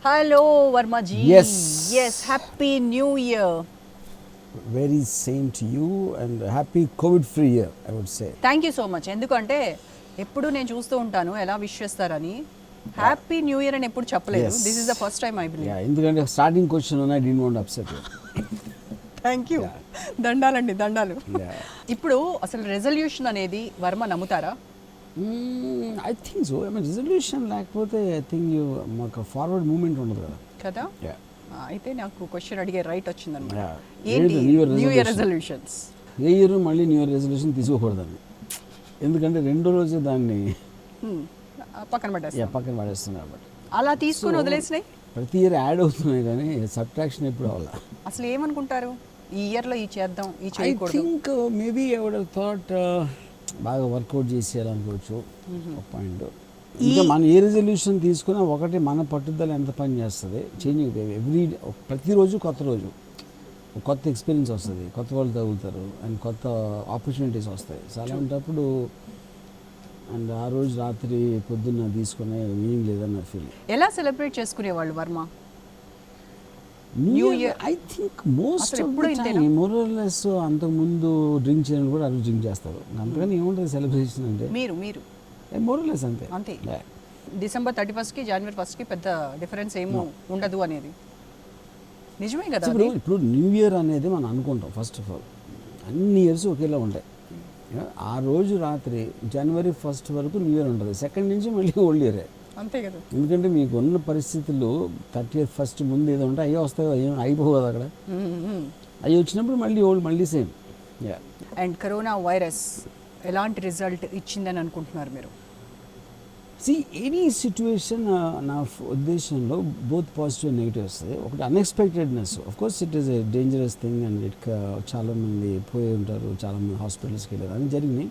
Hello, Verma ji. Yes. Yes, Happy New Year. Very same to you and happy COVID-free year, I would say. Thank you so much. ఎందుకంటే ఎప్పుడు నేను చూస్తూ ఉంటాను ఎలా wish చేస్తారని. Happy new year అని ఎప్పుడు చెప్పలేదు. Yes. This is the first time I believe. Yeah, ఎందుకంటే starting question I didn't want to upset you. Thank you. దండాలండి, దండాలు. Yeah. ఇప్పుడు అసలు రెజల్యూషన్ అనేది వర్మ నమ్ముతారా? I think so. I mean, resolution లేకపోతే I think you మాకు ఫార్వర్డ్ మూమెంట్ ఉండదు కదా. కదా. Yeah. అయితే నాకు క్వశ్చన్ అడిగే రైట్ వచ్చిందన్నమాట. Yeah. ఏంటి New Year new year resolution. Resolutions? ఏ ఇయర్ మళ్ళీ న్యూ ఇయర్ రెజల్యూషన్ తీసుకోకూడదని, ఎందుకంటే రెండో రోజే దాన్ని పక్కన పెట్టేస్తాం. పక్కన పడేస్తున్నాయి కాబట్టి. అలా తీసుకొని వదిలేసినాయి. ప్రతి ఇయర్ యాడ్ అవుతున్నాయి కానీ సబ్ట్రాక్షన్ ఎప్పుడు అవ్వాలి. అసలు ఏమనుకుంటారు ఈ ఇయర్లో ఈ చేద్దాం ఈ ఐ చేయకూడదు? Think maybe I would have thought బాగా వర్కౌట్ చేసేయాలనుకోవచ్చు ఒక పాయింట్. ఇంకా మన ఏ రెజల్యూషన్ తీసుకున్నా ఒకటి మన పట్టుదల ఎంత పని చేస్తుంది చేంజ్ ప్రతిరోజు కొత్త రోజు కొత్త ఎక్స్పీరియన్స్ వస్తుంది, కొత్త వాళ్ళు తగులుతారు అండ్ కొత్త ఆపర్చునిటీస్ వస్తాయి. సో అలాంటప్పుడు అండ్ ఆ రోజు రాత్రి పొద్దున్న తీసుకునే మీనింగ్ లేదన్న ఫీల్. ఎలా సెలబ్రేట్ చేసుకునేవాళ్ళు Varma? New year I think most of the time మోరల్లెస్ అంతకుముందు డ్రింక్ చేయడం కూడా ఆ రోజు డ్రింక్ చేస్తారు. అంతకని ఏముంటుంది సెలబ్రేషన్ అంటే మీరు మీరు మోరల్లెస్ అంతే. అంతే. డిసెంబర్ 31కి జనవరి 1కి పెద్ద డిఫరెన్స్ ఏమో ఉండదు అనేది నిజమే కదా. ఇప్పుడు న్యూ ఇయర్ అనేది మనం అనుకుంటాం ఫస్ట్ ఆఫ్ ఆల్ అన్ని ఇయర్స్ ఒకేలా ఉంటాయి. ఆ రోజు రాత్రి జనవరి 1 వరకు న్యూ ఇయర్ ఉంటుంది, సెకండ్ నుంచి మళ్ళీ ఓల్డ్ ఇయరే. అంతే కదా. ఎందుకంటే మీకు ఉన్న పరిస్థితులు 30th ఫస్ట్ ముందు ఏదో ఉంటే అయ్యే వస్తాయో ఏం అయిపోవు కదా అక్కడ. అవి వచ్చినప్పుడు మళ్ళీ ఓల్డ్ మళ్ళీ సేమ్. అండ్ కరోనా వైరస్ ఎలాంటి రిజల్ట్ ఇచ్చిందని అనుకుంటున్నారు మీరు? ఎనీ సిచ్యువేషన్ నా ఉద్దేశంలో బోత్ పాజిటివ్ అండ్ నెగిటివ్ వస్తుంది. ఒకటి unexpectedness, of course it is a dangerous thing and చాలామంది పోయి ఉంటారు, చాలామంది హాస్పిటల్స్కి వెళ్ళారు, అన్నీ జరిగినాయి.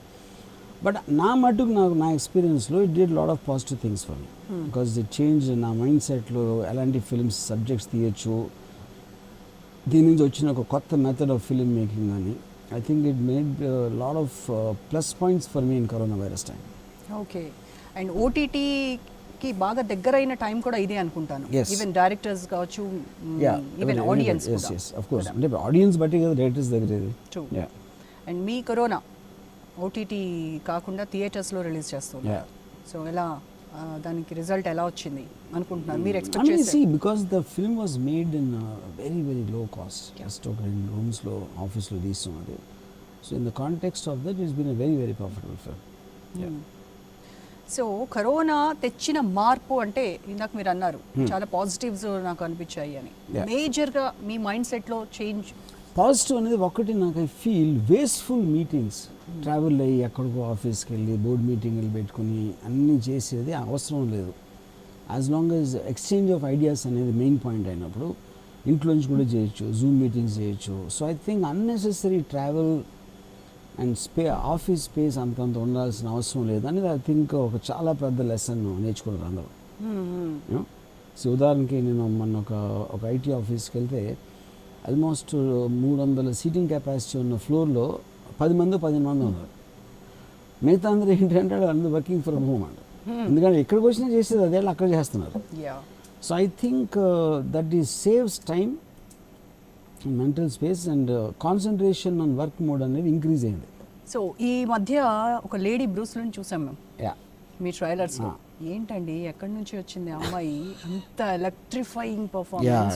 బట్ నా మటుకు నా ఎక్స్పీరియన్స్లో it did lot of positive things for me because it change నా మైండ్ సెట్లో. ఎలాంటి ఫిల్మ్స్ సబ్జెక్ట్స్ తీయచ్చు, దీని నుంచి వచ్చిన ఒక కొత్త మెథడ్ ఆఫ్ ఫిల్మ్ మేకింగ్ అని I think it made lot of plus points for me in corona virus time. Okay. And ఓటీటీకి బాగా దగ్గరైన టైం కూడా ఇదే అనుకుంటాను. ఈవెన్ డైరెక్టర్స్ కావచ్చు, ఈవెన్ ఆడియన్స్ కూడా. ఆఫ్ కోర్స్ అంటే ఆడియన్స్ బట్టి కదా డైరెక్టర్స్ దగ్గర. ట్రూ. అండ్ మీ కరోనా ఓటీటీ కాకుండా థియేటర్స్లో రిలీజ్ చేస్తున్నారు. సో ఎలా దానికి రిజల్ట్ ఎలా వచ్చింది అనుకుంటున్నారు మీరు? ఎక్స్పెక్ట్ చేసి because the film was made in very very low cost, just ఒక 2 రూమ్స్లో ఆఫీస్లో తీస్తున్నది. So in the context of that is been a very very profitable film. So corona తెచ్చిన మార్పు అంటే ఇందాక మీరు అన్నారు చాలా పాజిటివ్స్ నాకు అనిపించాయి అని. మేజర్గా మీ మైండ్ సెట్లో చేంజ్? పాజిటివ్ అనేది ఒకటి, నాకు I feel wasteful meetings, travel అయ్యి ఎక్కడికో ఆఫీస్కి వెళ్ళి బోర్డ్ మీటింగ్లు పెట్టుకుని అన్నీ చేసేది అవసరం లేదు. As long as exchange of ideas అనేది మెయిన్ పాయింట్ అయినప్పుడు ఇంట్లోంచి కూడా చేయొచ్చు, జూమ్ మీటింగ్స్ చేయొచ్చు. So I think unnecessary travel and office space అంతంత ఉండాల్సిన అవసరం లేదు అనేది ఐ థింక్ ఒక చాలా పెద్ద లెసన్ నేర్చుకున్నారు అందరూ. సో ఉదాహరణకి నేను మొన్న ఒక ఐటీ ఆఫీస్కి వెళ్తే ఆల్మోస్ట్ 300 సీటింగ్ కెపాసిటీ ఉన్న ఫ్లోర్లో 10 మంది 15 మంది ఉన్నారు. మిగతా అందరూ ఏంటంటే అందరూ వర్కింగ్ ఫ్రమ్ హోమ్ అంట. ఎందుకంటే ఎక్కడికి వచ్చినా చేసేది అదే అక్కడ చేస్తున్నారు. So I think that is saves time, mental space and concentration on work mode అనేది ఇంక్రీజ్ అయింది. సో ఈ మధ్య ఒక లేడీ బ్రూస్లను చూసాం మేము మీ ట్రైలర్స్. ఏంటండి ఎక్కడి నుంచి వచ్చింది అమ్మాయి, అంత ఎలక్ట్రిఫైయింగ్ పర్ఫార్మెన్స్.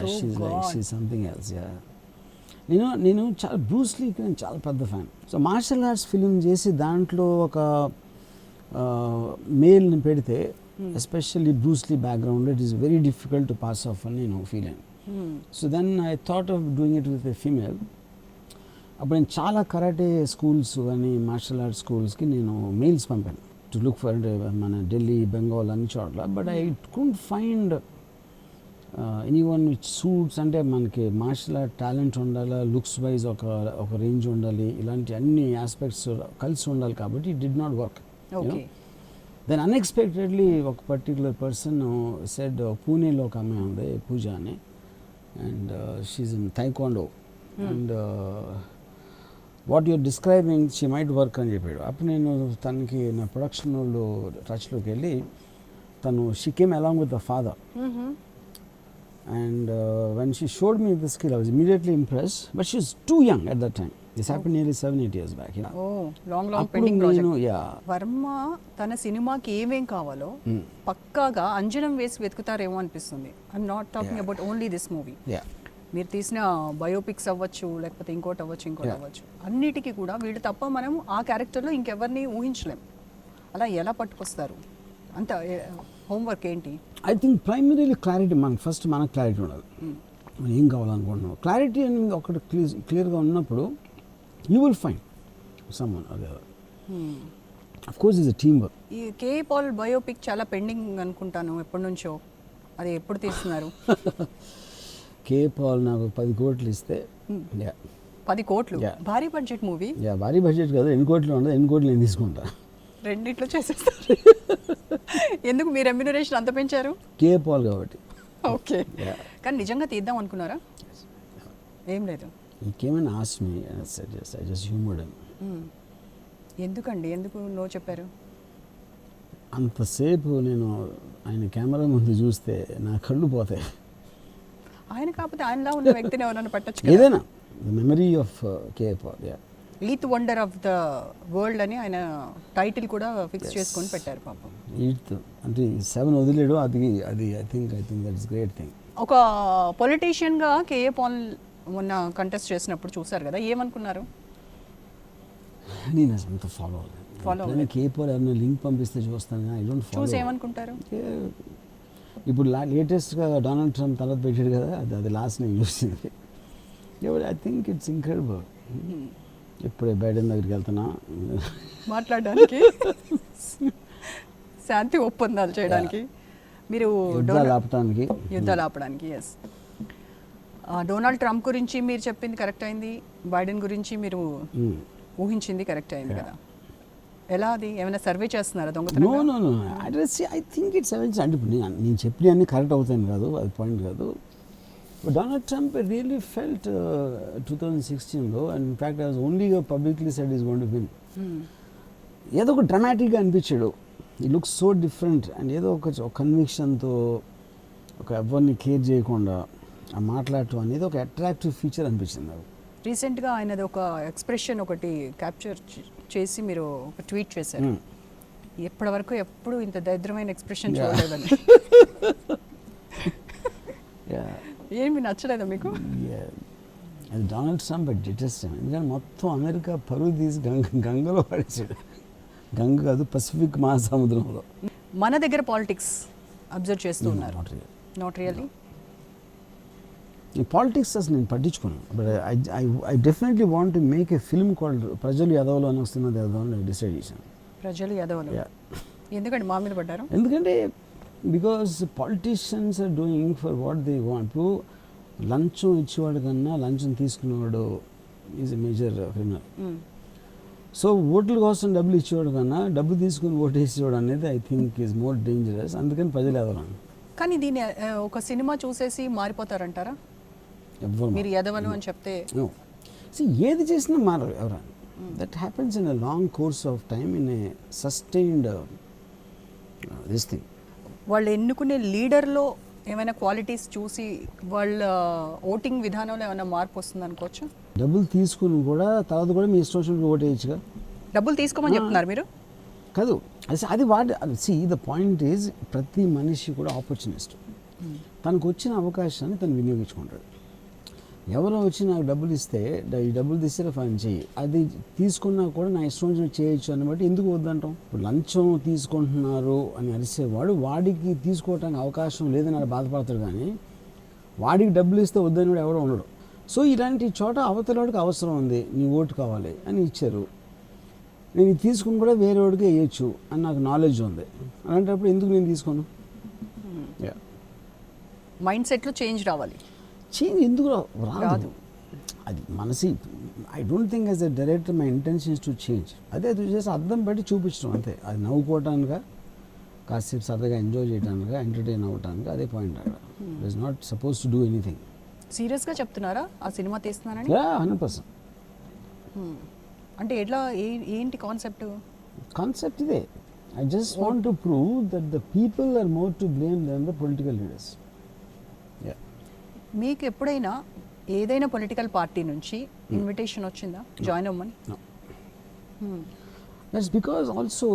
నేను చాలా బ్రూస్ లీకి నేను చాలా పెద్ద fan. So martial arts film చేసి దాంట్లో ఒక మేల్ని పెడితే especially Bruce Lee background it is very difficult to pass off అని నేను ఫీల్ అయ్యాను. So then I thought of doing it with a female. అప్పుడు నేను చాలా కరాటే స్కూల్స్ కానీ మార్షల్ ఆర్ట్స్ స్కూల్స్కి నేను మెయిల్స్ పంపాను టు లుక్ ఫర్ మన ఢిల్లీ, బెంగాల్ అన్ని చోట్ల. But I couldn't find anyone which suits. అంటే మనకి మార్షల్ ఆర్ట్ టాలెంట్ ఉండాలి, లుక్స్ వైజ్ ఒక రేంజ్ ఉండాలి, ఇలాంటి అన్ని ఆస్పెక్ట్స్ కలిసి ఉండాలి, కాబట్టి it did not work. Then unexpectedly ఒక పర్టికులర్ పర్సన్ సెడ్, పూణేలో ఒక అమ్మాయి ఉంది పూజ అని, and she's in taekwondo and what you're describing she might work అని చెప్పాడు. అప్పుడు నేను తనకి నా ప్రొడక్షన్ వాళ్ళు టచ్లోకి వెళ్ళి తను she came along with the father And when she showed me the skill, I was immediately impressed. But she was too young at that time. This happened nearly 7-8 years back. Yeah. Oh long అప్పుడు pending నేను project. yeah. Varma తన సినిమాకి ఏమేం కావాలో పక్కాగా అంజనం వేసి వెతుకుతారేమో అనిపిస్తుంది. I'm not talking about only this movie. Yeah. మీరు తీసిన బయోపిక్స్ అవ్వచ్చు, లేకపోతే ఇంకోటి అవ్వచ్చు, అన్నిటికీ కూడా వీళ్ళు తప్ప మనం ఆ క్యారెక్టర్లో ఇంకెవరిని ఊహించలేం. అలా ఎలా పట్టుకొస్తారు? అంత హోంవర్క్ ఏంటి? I think primarily clarity. First మనకు క్లారిటీ ఉండాలి. మనం ఏం కావాలనుకుంటున్నాం. క్లారిటీ అనేది ఒకటి క్లియర్గా ఉన్నప్పుడు you will find someone or the other. Of course is a team work. ఈ కే పాల్ బయోపిక్ చాలా పెండింగ్ అనుకుంటాను ఎప్పటి నుంచో. అది ఎప్పుడు తీస్తున్నారు? కే పాల్ నాకు 10 కోట్లు ఇస్తే 10 కోట్లు భారీ బడ్జెట్ మూవీ. భారీ బడ్జెట్ కాదు, 8 కోట్లు ఉండదు, 8 కోట్లు నేను తీసుకుంటా. రెండిట్లో చేసేస్తారు. ఎందుకు మీ రెమ్యునరేషన్ అంత పెంచారు? కే పాల్ కాబట్టి. ఓకే, కానీ నిజంగా తీద్దాం అనుకున్నారా? ఏం లేదు. He came and asked me and I said yes. I just humored him. ఎందుకండి, ఎందుకు నో చెప్పారు? అంతసేపు నేను ఆయన కెమెరా ముందు చూస్తే నా కళ్ళు పోతాయి. ఆయన కాకపోతే ఆయనలా ఉన్న వ్యక్తిని ఎవరైనా పట్టచ్చు. ఏదైనా the memory of K Paul. Eighth wonder of the world అని ఆయన టైటిల్ కూడా ఫిక్స్ చేసుకొని పెట్టారు పాపం. ఈత్ అంటే 7 వదిలేడు. అది I think that is great thing. ఒక పొలిటీషియన్గా కేఏ పాల్ మొన్న కంటెస్ట్ చేసినప్పుడు చూసారు కదా, ఏమనుకున్నారు? నేను అంత ఫాలో అవ్వలేదు. కే పాల్ ఎవరైనా లింక్ పంపిస్తే చూస్తాను, ఐ డోంట్ ఫాలో. చూసి ఏమనుకుంటారు? ఇప్పుడు లేటెస్ట్గా డొనాల్డ్ ట్రంప్ తర్వాత పెట్టాడు కదా, అది లాస్ట్ నేను చూసింది. I think it's incredible. ఇప్పుడే బైడెన్ దగ్గరికి వెళ్తున్నా మాట్లాడడానికి, శాంతి ఒప్పందాలు చేయడానికి, మీరు యుద్ధాలు ఆపడానికి. ఎస్, డొనాల్డ్ ట్రంప్ గురించి మీరు చెప్పింది కరెక్ట్ అయింది, బైడెన్ గురించి మీరు ఊహించింది కరెక్ట్ అయింది కదా. ఎలా అది ఏమైనా సర్వే చేస్తున్నారా? దొంగతనం ఐ థింక్ ఇట్స్ అంటే ఇప్పుడు నేను చెప్పిన అన్ని కరెక్ట్ అవుతాను కాదు, అది పాయింట్ కాదు. But Donald Trump really felt 2016 and in fact I was only publicly said he's going to win. ఏదో ఒక డ్రామాటిక్గా అనిపించాడు. ఈ లుక్స్ సో డిఫరెంట్ అండ్ ఏదో ఒక కన్విక్షన్తో, ఒక ఎవరిని కేర్ చేయకుండా ఆ మాట్లాడటం అనేది ఒక అట్రాక్టివ్ ఫీచర్ అనిపించింది నాకు. రీసెంట్గా ఆయనది ఒక ఎక్స్ప్రెషన్ ఒకటి క్యాప్చర్ చేసి మీరు ఒక ట్వీట్ చేశారు. ఎప్పటి వరకు ఎప్పుడు ఇంత దరిద్రమైన ఎక్స్ప్రెషన్ చూడలేదని. ఏమి నచ్చలేదా మీకు? అది డొనాల్డ్ ట్రంప్ డిటెస్ట్. ఎందుకంటే మొత్తం అమెరికా పరువు తీసి గంగలో పడేసాడు. గంగ కాదు, పసిఫిక్ మహాసముద్రంలో. మన దగ్గర పాలిటిక్స్ అబ్జర్వ్ చేస్తూ ఉన్నారు. Not really. ఈ పాలిటిక్స్ అసలు నేను పట్టించుకున్నాను. But I definitely want to make a film called ప్రజలు యాదవ్లు అని వస్తున్నది యాదవ్ అని డిసైడ్ చేశాను. ప్రజలు యాదవ్లు ఎందుకంటే మా మీద పడ్డారు. ఎందుకంటే because politicians are doing for what they want. ఇప్పుడు లంచం ఇచ్చేవాడు కన్నా లంచం తీసుకునేవాడు is a major criminal. So ఓట్ల కోసం డబ్బులు ఇచ్చేవాడు కన్నా డబ్బు తీసుకుని ఓటు వేసేవాడు అనేది I think is more dangerous. అందుకని ప్రజలు ఎదవలను. కానీ దీన్ని ఒక సినిమా చూసేసి మారిపోతారంటారా? మీరు ఎదవను అని చెప్తే ఏది చేసినా మారరు ఎవరైనా. That happens in a long course of time, in a sustained this thing. వాళ్ళు ఎన్నుకునే లీడర్లో ఏమైనా క్వాలిటీస్ చూసి వాళ్ళ ఓటింగ్ విధానంలో ఏమైనా మార్పు వస్తుంది అనుకోవచ్చు. డబ్బులు తీసుకుని కూడా తర్వాత కూడా మీ ఇష్టం వచ్చినట్టు ఓటు వేయచ్చుగా. డబ్బులు తీసుకోమని చెప్తున్నారు మీరు కాదు. అది వాటి ద పాయింట్ ఈజ్ ప్రతి మనిషి కూడా ఆపర్చునిస్ట్. తనకు వచ్చిన అవకాశాన్ని తను వినియోగించుకుంటాడు. ఎవరో వచ్చి నాకు డబ్బులు ఇస్తే ఈ డబ్బులు తీస్తే ఫైన్ చెయ్యి, అది తీసుకున్నా కూడా నా ఇష్టం వచ్చినట్టు చేయొచ్చు అని బట్టి ఎందుకు వద్దంటాం. ఇప్పుడు లంచం తీసుకుంటున్నారు అని అరిసేవాడు వాడికి తీసుకోవటానికి అవకాశం లేదని వాడు బాధపడతాడు, కానీ వాడికి డబ్బులు ఇస్తే వద్దని వాడు ఎవడో ఉండడు. సో ఇలాంటి చోట అవతలవాడికి అవసరం ఉంది, నీ ఓటు కావాలి అని ఇచ్చారు, నేను ఇది తీసుకుని కూడా వేరే వాడికి వేయచ్చు అని నాకు నాలెడ్జ్ ఉంది. అలాంటప్పుడు ఎందుకు నేను తీసుకోను? మైండ్ సెట్లో చేంజ్ రావాలి. చేంజ్ ఎందుకు రాదు? అది మనసి I don't think as a director my intentions to change. అదే చేసి అర్థం పెట్టి చూపించడం అంతే. అది నవ్వుకోవటానిక, కాసేపు సరదాగా ఎంజాయ్ చేయడానికి, ఎంటర్టైన్ అవ్వటానికి, అదే పాయింట్ అక్కడ. It is not suppose to do anything. సీరియస్గా చెప్తున్నారా ఆ సినిమా తీస్తున్నారని? 100%. అంటే ఎట్లా, ఏంటి కాన్సెప్ట్? కాన్సెప్ట్ ఇదే. I just want to prove that the people are more to blame than the political leaders. మీకు ఎప్పుడైనా ఏదైనా పొలిటికల్ పార్టీ నుంచి ఇన్విటేషన్ వచ్చిందా జాయిన్ అవ్వమని? No. That's because also,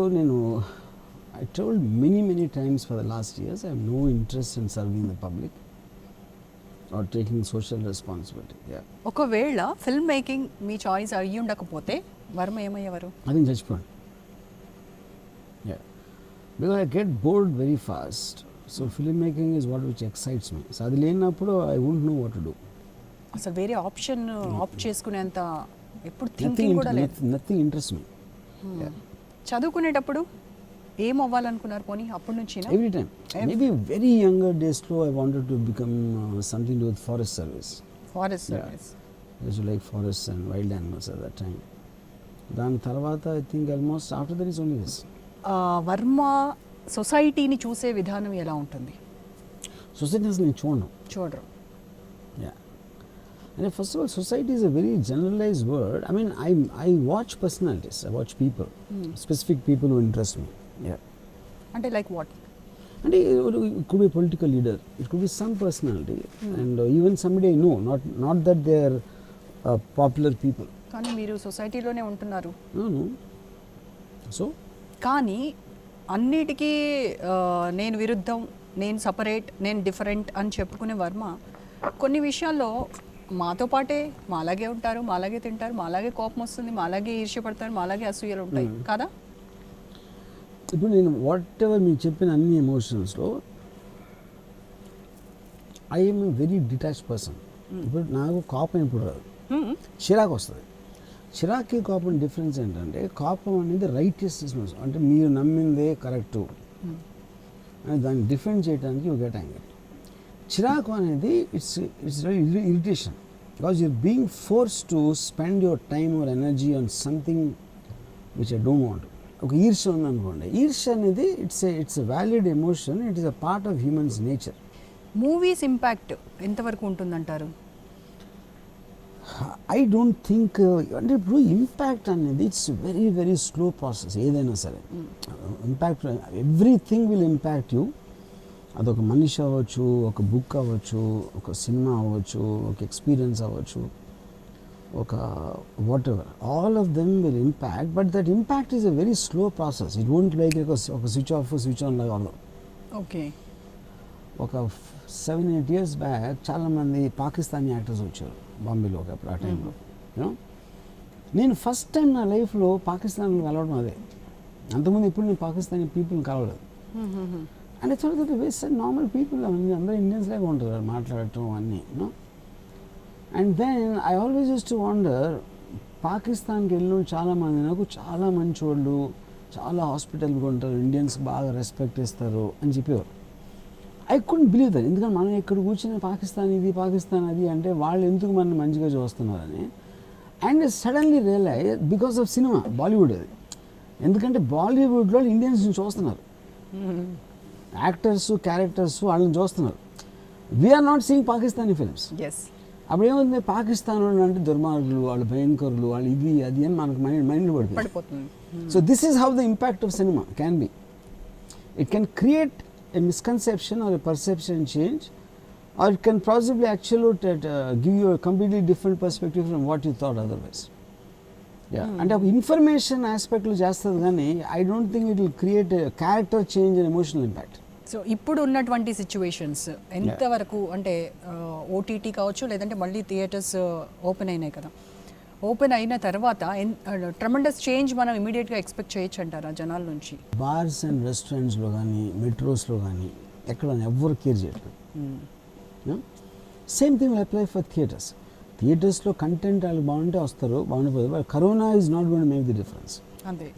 I told many times for the last years, I have no interest in serving the public or taking social responsibility. Yeah. ఒకవేళ film making me choice అయ్యి ఉండకపోతే Varma ఏమయ్యేవారు? I think judgment. Yeah. Because I get bored very fast. So filmmaking is what which excites me. So అది లేనప్పుడు I wouldn't know what to do. అసలు వేరే option opt చేసుకునేంత ఎప్పుడు thinking కూడా లేదు. Nothing interests me. Yeah. చదువుకునేటప్పుడు ఏం అవ్వాలనుకున్నారు పోనీ అప్పటి నుంచి? Every time. Maybe very younger days లో I wanted to become something to do with forest service. Forest service. I used to like forests and wild animals at that time. దాని తర్వాత I think almost after that is only this. Varma సొసైటీని చూసే విధానం ఎలా ఉంటుంది? Society అసలు నేను చూడను. చూడరు. Yeah. And first of all, society is a very generalized word. I mean, I watch personalities. I watch people. Specific people who interest me. Yeah. అంటే like what? And it could be a political leader. It could be some personality. And even somebody I know. Not that they are popular people. కానీ మీరు సొసైటీలోనే ఉంటున్నారు. No. So? కానీ అన్నిటికీ నేను విరుద్ధం, నేను separate, నేను డిఫరెంట్ అని చెప్పుకునే వర్మ కొన్ని విషయాల్లో మాతో పాటే మాలాగే ఉంటారు, మాలాగే తింటారు, మాలాగే కోపం వస్తుంది, మాలాగే ఈర్ష్యపడతారు, మాలాగే అసూయలు ఉంటాయి కదా? ఇప్పుడు నేను వాట్ ఎవర్ మీకు చెప్పిన అన్ని ఎమోషన్స్లో I'm a very detach person. ఇప్పుడు నాకు కోపం ఎప్పుడు రాదు, చిరాకు వస్తుంది. చిరాకి కోపం డిఫరెన్స్ ఏంటంటే కోపం అనేది రైటియస్నెస్, అంటే మీరు నమ్మిందే కరెక్టు అని దాన్ని డిఫెండ్ చేయడానికి యూ గెట్ యాంగర్. చిరాకు అనేది it's irritation because you're being force to spend your time or energy on something which I don't want. ఒక ఈర్ష్య ఉందనుకోండి, ఈర్ష్య అనేది it's valid emotion, it is a part of humans nature. Movies impact ఎంతవరకు ఉంటుందంటారు? I don't think, అంటే ఇప్పుడు impact అనేది ఇట్స్ వెరీ స్లో ప్రాసెస్. ఏదైనా సరే impact, everything will impact you. అదొక మనిషి అవ్వచ్చు, ఒక బుక్ అవ్వచ్చు, ఒక సినిమా అవ్వచ్చు, ఒక ఎక్స్పీరియన్స్ అవ్వచ్చు, ఒక what ever, all of them will impact. But that impact is a very slow process. It won't like ఒక స్విచ్ ఆఫ్ స్విచ్ ఆన్ లాగా అవ్వదు. ఓకే. ఒక 7-8 years బ్యాక్ చాలామంది పాకిస్తానీ యాక్టర్స్ వచ్చారు బాంబేలో ఒకప్పుడు ఆ టైంలో. నేను ఫస్ట్ టైం నా లైఫ్లో పాకిస్తాన్లో కలవడం అదే. అంతకుముందు ఇప్పుడు నేను పాకిస్తానీ పీపుల్ని కలవలేదు. And it's all the ways normal people, అందరూ ఇండియన్స్ లాగా ఉంటారు మాట్లాడటం అన్నీ. And then I always use to wonder, పాకిస్తాన్కి వెళ్ళిన చాలామంది నాకు చాలా మంచి వాళ్ళు, చాలా హాస్పిటల్గా ఉంటారు, ఇండియన్స్ బాగా రెస్పెక్ట్ ఇస్తారు అని చెప్పేవారు. I couldn't believe that. ఎందుకంటే మనం ఇక్కడ కూర్చుని పాకిస్తాన్ ఇది, పాకిస్తాన్ అది అంటే వాళ్ళు ఎందుకు మనల్ని మంచిగా చూస్తున్నారని. And suddenly realise because of cinema, Bollywood అది. ఎందుకంటే బాలీవుడ్లో ఇండియన్స్ని చూస్తున్నారు, యాక్టర్స్ క్యారెక్టర్స్ వాళ్ళని చూస్తున్నారు. We are not seeing Pakistani films. అప్పుడు ఏముంది, పాకిస్తాన్ వాళ్ళు అంటే దుర్మార్గులు, వాళ్ళు భయంకరులు, వాళ్ళు ఇది అది అని మనకు మైండ్లో పడిపోతుంది. So this is how the impact of cinema can be. It can create a misconception or a perception change, or it can possibly actually give you a completely different perspective from what you thought otherwise. And of information aspect lo chestadu gaani I don't think it will create a character change and emotional impact. So ఇప్పుడు ఉన్నటువంటి situations ఎంతవరకు అంటే OTT కావచ్చు, లేదంటే మళ్ళీ theatres open అయినాయి కదా, open అయిన తర్వాత ట్రమెండస్ చేంజ్ మనం ఇమీడియట్గా ఎక్స్పెక్ట్ చేయొచ్చు అంటారా జనాల నుంచి? బార్స్ అండ్ రెస్టారెంట్స్లో కానీ మెట్రోస్లో కానీ ఎక్కడ ఎవ్వరు కేర్ చేయట్లేదు. Same thing will apply for theatres. థియేటర్స్లో కంటెంట్ వాళ్ళు బాగుంటే వస్తారు, బాగుండిపోతుంది. But corona is not going to make the difference. అంతే.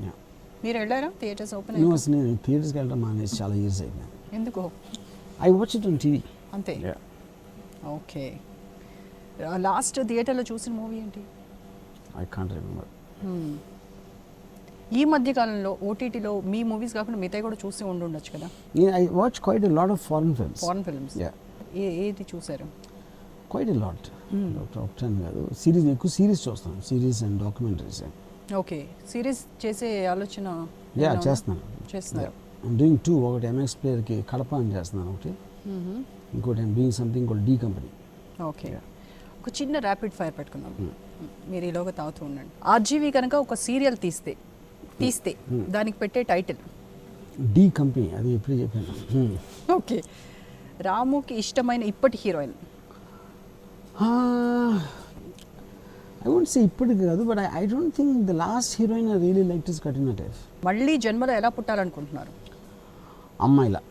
మీరు వెళ్ళారా థియేటర్స్ ఓపెన్? నేను థియేటర్స్కి వెళ్ళడం మానేసి చాలా ఇయర్స్ అయిపోయింది. ఎందుకు? I watch it on TV. అంతే. ఓకే. లాస్ట్ థియేటర్లో చూసిన మూవీ ఏంటి? I can't remember. ఈ మధ్య కాలంలో ఓటీటీలో మీ మూవీస్ కాకుండా మిగతా కూడా చూసి ఉండొచ్చు కదా? I watch quite a lot of foreign films. Foreign films? Yeah. ఏది చూసారు? Quite a lot. Top 10 కాదు, సిరీస్ ఎక్కువ సిరీస్ చూస్తాను, series and documentaries. Okay. Series చేసే ఆలోచన? చేస్తున్నాను. I'm doing 2. ఒకటి MX Playerకి కడప అని చేస్తున్నాను ఒకటి, ఇంకోటి I'm doing something called D Company. Okay, ఒక చిన్న ర్యాపిడ్ ఫైర్ పెట్టుకుందాం. మీరు ఈలోగా తాగుతూ ఉండండి. ఆర్జీవి కనుక ఒక సీరియల్ తీస్తే దానికి పెట్టే టైటిల్? డి కంపెనీ, అది ఎప్పుడు చెప్పాను. ఓకే, రాముకి ఇష్టమైన ఇప్పటి హీరోయిన్? ఐ వోంట్ సే ఇప్పటికి కాదు, but I don't think the last heroine I really like is Katrina Kaif. మళ్ళీ జన్మలో ఎలా పుట్టాలనుకుంటున్నారు? అమ్మాయిలా.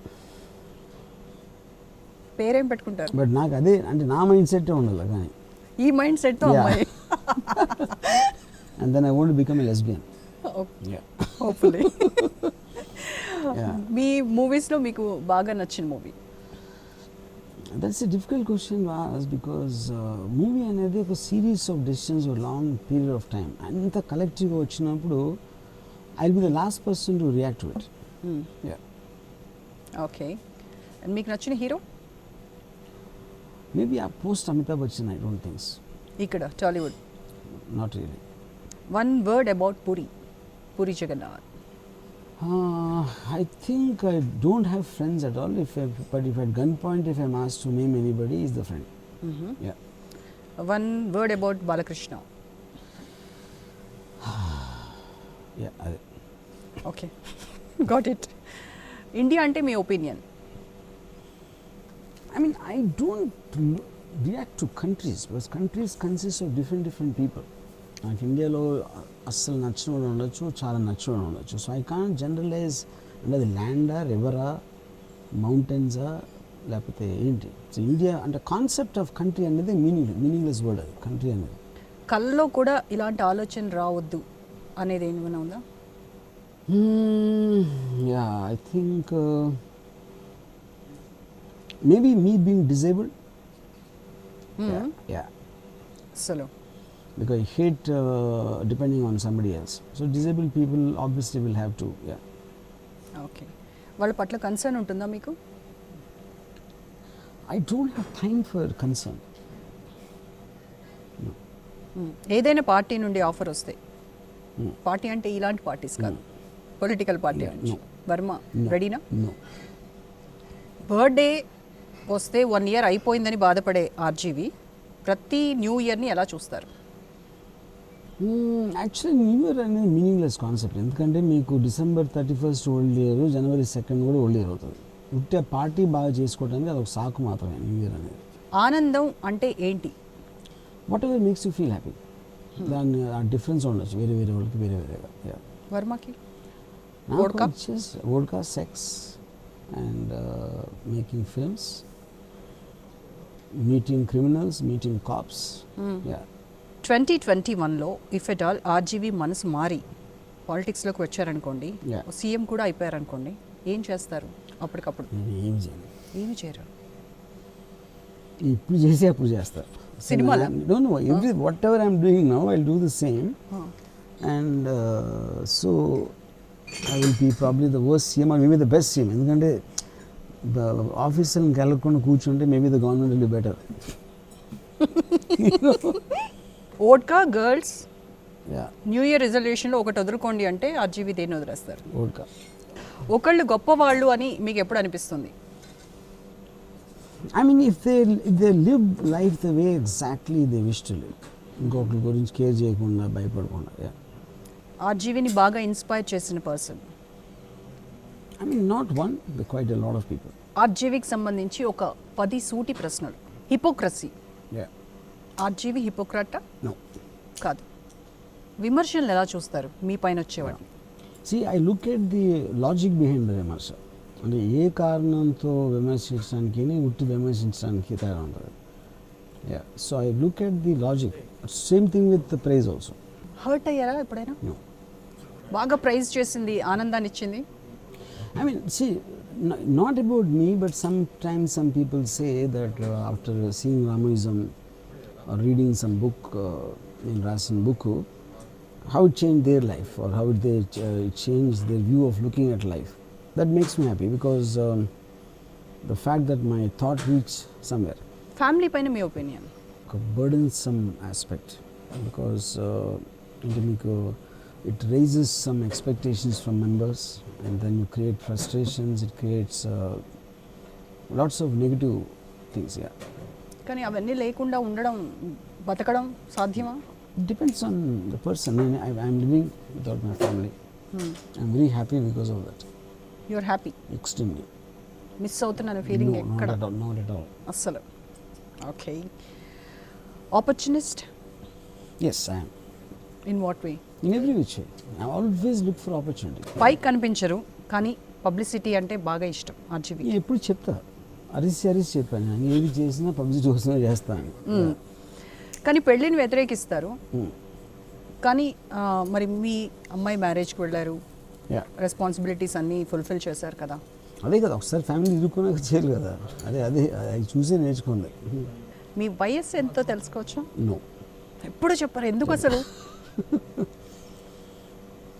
పేరేం పెట్టుకుంటారు? బట్ నాకు అదే అంటే నా మైండ్ సెట్ ఉండాలి కానీ. ఈ మైండ్ సెట్తో అమ్మాయి. And then I want become a lesbian. Hopefully. మీ మూవీస్లో మీకు బాగా నచ్చిన movie? That's a difficult question because movie అనేది ఒక సిరీస్ ఆఫ్ డెసిషన్స్ ఒక లాంగ్ పీరియడ్ ఆఫ్ టైం అంత కలెక్టివ్గా వచ్చినప్పుడు I will be the last person to react to it. Okay, and మీకు నచ్చిన hero? Maybe uh post Amitabh Bachchan, I don't thinks. ఇక్కడ Tollywood? Not really. One word about Puri Jagannath. I think I don't have friends at all. But if at gunpoint, if I'm asked to name anybody, he's the friend. Yeah. One word about Balakrishna. Yeah. Okay. Got it. India ante me opinion? I mean, I don't react to countries because countries consist of different people. నాకు ఇండియాలో అస్సలు నచ్చిన వాళ్ళు ఉండొచ్చు, చాలా నచ్చిన వాళ్ళు ఉండొచ్చు. సో ఐ కాంట్ జనరలైజ్ అంటే అది ల్యాండా, రివరా, మౌంటైన్సా లేకపోతే ఏంటి. సో ఇండియా అంటే కాన్సెప్ట్ ఆఫ్ కంట్రీ అనేది మీనింగ్లెస్ వర్డ్ అది కంట్రీ అనేది. కల్లో కూడా ఇలాంటి ఆలోచన రావద్దు అనేది ఏమైనా ఉందా? Yeah, I think maybe me being disabled. Yeah, అసలు because I hate depending on somebody else. So disabled people obviously will have to, yeah. Okay. వాళ్ళ పట్ల కన్సర్న్ ఉంటుందా మీకు? I don't have time for concern. No. ఏదైనా party నుండి offer వస్తే, party అంటే ఇలాంటి పార్టీస్ కాదు, పొలిటికల్ పార్టీ నుంచి, వర్మ రెడీనా? No. బర్త్డే వస్తే 1 year అయిపోయిందని బాధపడే ఆర్జీవి ప్రతి న్యూ ఇయర్ని ఎలా చూస్తారు? యాక్చువల్లీ న్యూ ఇయర్ అనేది మీనింగ్లెస్ కాన్సెప్ట్. ఎందుకంటే మీకు December 31st old year, January 2nd కూడా ఓల్డ్ ఇయర్ అవుతుంది. ఉంటే పార్టీ బాగా చేసుకోవడానికి అది ఒక సాకు మాత్రమే న్యూ ఇయర్ అనేది. ఆనందం అంటే ఏంటి? Whatever makes you feel happy. దాన్ని ఆ డిఫరెన్స్ ఉండొచ్చు వేరే వాళ్ళకి వేరేగా. వర్మకి vodka, sex and making films, meeting criminals, meeting cops. 2021లో ఇఫ్ ఎట్ ఆల్ ఆర్జీవి మనసు మారి పాలిటిక్స్లోకి వచ్చారనుకోండి, సీఎం కూడా అయిపోయారనుకోండి, ఏం చేస్తారు అప్పటికప్పుడు? ఏమి చేయరు. ఇప్పుడు చేసి అప్పుడు చేస్తారు. సినిమాలో whatever I'm doing now I will do the same. And so I will be probably the worst CM or maybe the best CM. ఎందుకంటే ఆఫీసర్ని వెళ్ళకుండా కూర్చుంటే maybe the government will be better. Vodka girls new year రిజల్యూషన్లో ఒకటి వదులుకోండి అంటే RGV దేన్ని వదిలేస్తారు? ఓడ్కా. ఒకళ్ళు గొప్పవాళ్ళు అని మీకు ఎప్పుడు అనిపిస్తుంది? I mean, if they live life the way exactly they wish to live, ఇంకొకరి గురించి కేర్ చేయకుండా భయపడకుండా. ఆర్జీవిని బాగా ఇన్స్పైర్ చేసిన person? I mean, not one, but quite a lot of people. ఆర్జీవికి సంబంధించి ఒక 10 సూటి ప్రశ్నలు. హిపోక్రసీ. ఆర్జీవి హిపోక్రటా? No. కాదు. విమర్శలు ఎలా చూస్తారు మీ పైన వచ్చేవాడు? See, I look at the logic behind the విమర్శ. అంటే ఏ కారణంతో విమర్శించడానికి ఉట్టి విమర్శించడానికి తేడా ఉంటుంది. So I look at the logic. Same thing with praise also. Hurt అయ్యారా ఎప్పుడైనా? బాగా ప్రైజ్ చేసింది, ఆనందాన్ని ఇచ్చింది? I mean, see, not about me, but sometimes some people say that after seeing Ramoism or reading some book in Rasan Buku, how it changed their life or how they changed their view of looking at life. That makes me happy because the fact that my thought reached somewhere. Family పైన మీ opinion? ఒక burdensome aspect because it raises some expectations from members and then you create frustrations, it creates lots of negative things. కానీ అవన్నీ లేకుండా ఉండడం, బతకడం సాధ్యమా? Depends on the person. I'm living without my family. I'm very happy because of that. You're happy? Extremely. Miss అవుతున్న feeling No, ఎక్కడ? not at all. అస్సలు. Okay. Opportunist? Yes, I am. In what way? In every which way. I always look for opportunity. పైకి కనిపించరు కానీ publicity అంటే బాగా ఇష్టం RGV. నేను ఎప్పుడు చెప్తా, అరిసి చెప్పాను, నేను ఏది చేసినా పబ్లిసిటీ కోసమే చేస్తాను. కానీ పెళ్ళిని వ్యతిరేకిస్తారు. కానీ మరి మీ అమ్మాయి మ్యారేజ్కి వెళ్ళారు, రెస్పాన్సిబిలిటీస్ అన్నీ ఫుల్ఫిల్ చేశారు కదా. అదే కదా, ఒకసారి ఫ్యామిలీ ఇరుక్కున్నాక చేయాలి కదా. అదే అది చూసే నేర్చుకోండి. మీ వయస్సు ఎంతో తెలుసుకోవచ్చు? నో, ఎప్పుడు చెప్పారు, ఎందుకు అసలు?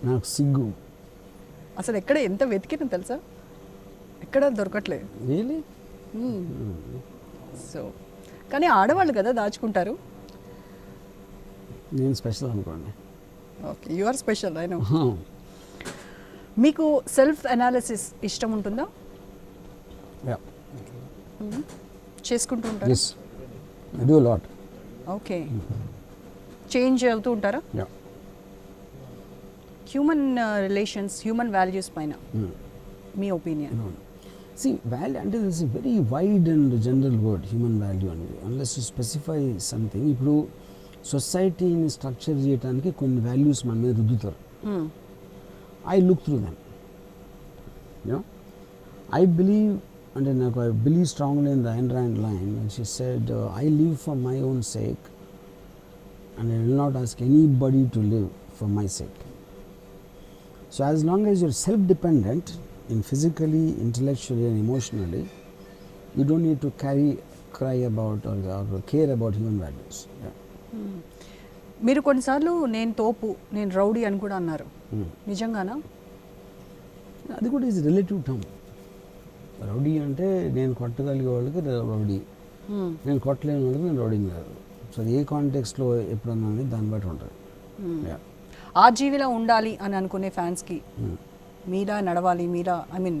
నాకు సిగ్గు అసలు ఎక్కడ ఎంత వెతికినా తెలుసా, ఎక్కడ దొరకట్లేదు. రియలీ? సో కానీ ఆడవాళ్ళు కదా దాచుకుంటారు. నేను స్పెషల్ అనుకోండి. Okay, you are special. I know. మీకు సెల్ఫ్ అనాలిసిస్ ఇష్టం ఉంటుందా? చేసుకుంటూ ఉంటారా? Yes, I do a lot. Okay. Change అవుతూ ఉంటారా? Yeah. Human relations, human values పైన మీ ఒపీనియన్? See, value అంటే this is very wide and general word, human value అనేది. Unless you specify something. ఇప్పుడు సొసైటీని స్ట్రక్చర్ చేయడానికి కొన్ని వాల్యూస్ మన మీద రుద్దుతారు. I look through them. You know, I believe, అంటే నాకు I believe strongly in the Ayn Rand line when she said, I live for my own sake and I will not ask anybody to live for my sake. So as long as you're self-dependent in physically, intellectually and emotionally, you don't need to cry about or care about human values. Yeah. మీరు కొన్నిసార్లు నేను తోపు, నేను rowdy అని కూడా అన్నారు. నిజంగానా? అది కూడా ఈజ్ రిలేటివ్ టర్మ్. రౌడీ అంటే నేను కొట్టగలిగే వాళ్ళకి రౌడీ, నేను కొట్టలేని వాళ్ళకి నేను రౌడీని కాదు. సో ఏ కాంటెక్స్లో ఎప్పుడన్నా దాన్ని బట్టి ఉంటుంది. ఆర్జీవిలా ఉండాలి అని అనుకునే ఫ్యాన్స్కి, మీలా నడవాలి, మీలా ఐ మీన్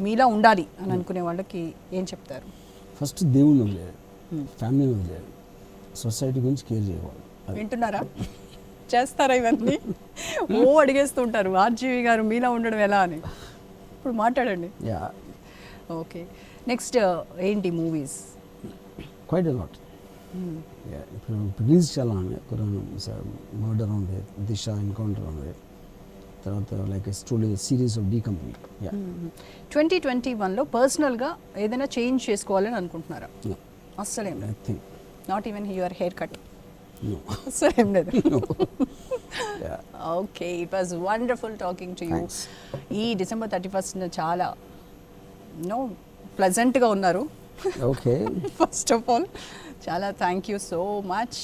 మీలా ఉండాలి అని అనుకునే వాళ్ళకి ఏం చెప్తారు? ఫస్ట్ దేవుని వదిలేదు, ఫ్యామిలీని వదిలేదు, సొసైటీ గురించి కేర్ చేయకూడదు. వింటున్నారా? చేస్తారా ఇవన్నీ? ఓ అడిగేస్తుంటారు ఆర్జీవి గారు మీలా ఉండడం ఎలా అని. ఇప్పుడు మాట్లాడండి. ఓకే, నెక్స్ట్ ఏంటి మూవీస్? Quite a lot. ఇప్పుడు రిలీజ్ చాలా ఉన్నాయి. మర్డర్ ఉంది, దిశ ఎన్కౌంటర్ ఉంది, తర్వాత like truly series of D company. 2021లో పర్సనల్గా ఏదైనా చేంజ్ చేసుకోవాలని అనుకుంటున్నారా? అస్సలేం లేదు. Nothing. Not even your haircut? No. అస్సలేం లేదు. Yeah. Okay, it was wonderful talking to you. ఈ December 31st చాలా ప్లెజెంట్గా ఉన్నారు. Okay. ఫస్ట్ ఆఫ్ ఆల్ చాలా thank you so much.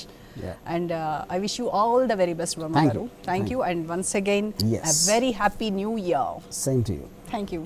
And I wish you all the very best, Varma garu. Thank you. And once again a very happy new year. Same to you. Thank you.